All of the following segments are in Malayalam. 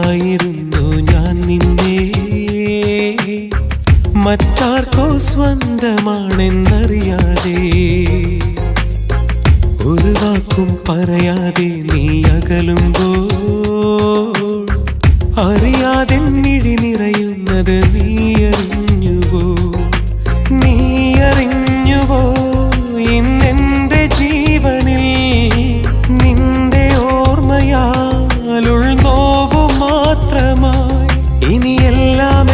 ഞാൻ നിന്നെ മറ്റാർക്കോ സ്വന്തമാണെന്നറിയാതെ ഒരു വാക്കും പറയാതെ നീ അകലുമ്പോൾ അറിയാതെ മിഴി നിറയുന്നത് നീ അറിഞ്ഞുവോ ഇന്നെന്റെ ജീവനിൽ നിന്റെ ഓർമ്മയാലുൾ നോവു മാത്രമായി ഇനിയെല്ലാം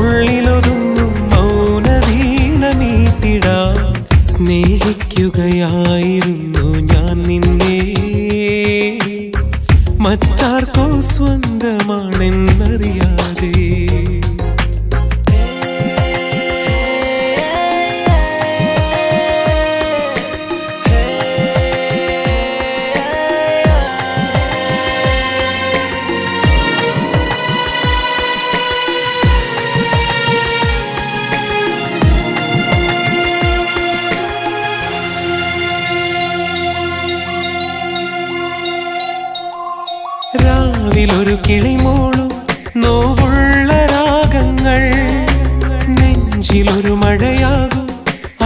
ഉള്ളിലൊതുങ്ങും മൗന വീണ മീട്ടിടാം സ്നേഹിക്കുകയായിരുന്നു ഞാൻ നിന്നെ മറ്റാർക്കോ സ്വന്തമാണെന്നറിയാതെ രാവിലൊരു കിളിമൂളും നോവുള്ള രാഗങ്ങൾ നെഞ്ചിലൊരു മഴയാകും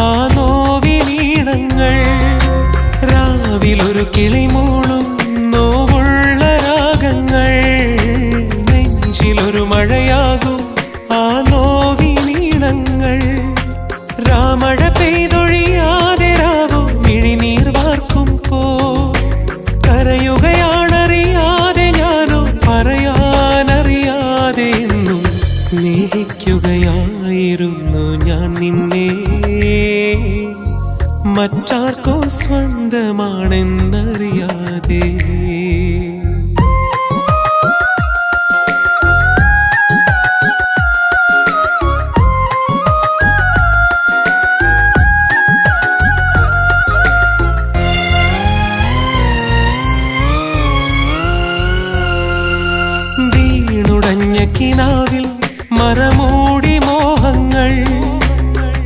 ആ നോവിനീണങ്ങൾ രാവിലൊരു കിളിമൂളും നോവുള്ള രാഗങ്ങൾ നെഞ്ചിലൊരു മഴയാകും ആ നോവിനീണങ്ങൾ രാമഴ പെയ്തൊഴിയാതെ രാവോ മിഴിനീർ വാർക്കും പോ കരയുകയാണറിയാതെ ഞാനോ പറയാനറിയാതെ എന്നും സ്നേഹിക്കുകയായിരുന്നു ഞാൻ നിന്നെ മറ്റാർക്കോ സ്വന്തമാണെന്നറിയാതെ കിനാവിൽ മറമൂടി മോഹങ്ങൾ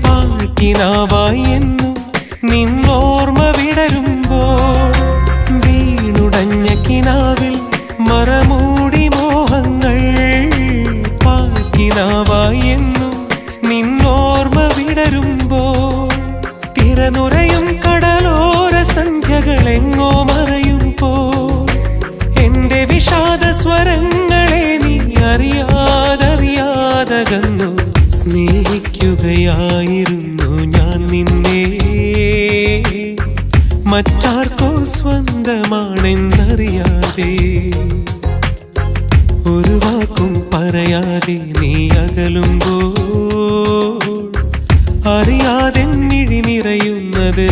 പാഴ്ക്കിനാവായി എന്നും നിന്നോർമ്മ വിടരുമ്പോൾ വീണുടഞ്ഞ കിനാവിൽ മറമൂടി മോഹങ്ങൾ പാഴ്ക്കിനാവായി എന്നും നിന്നോർമ്മ വിടരുമ്പോൾ തിരനുറയും കടലോര സന്ധ്യകളെങ്ങോ മറയുമ്പോൾ എന്റെ വിഷാദ സ്വരങ്ങളെ നീ അറിയാതറിയാതകന്നു സ്നേഹിക്കുകയായിരുന്നു ഞാൻ നിന്നെ മറ്റാർക്കോ സ്വന്തമാണെന്നറിയാതെ ഒരു വാക്കും പറയാതെ നീ അകലുമ്പോൾ അറിയാതെ മിഴി നിറയുന്നത്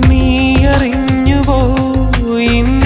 നീ അറിഞ്ഞുവോ ഇന്ന്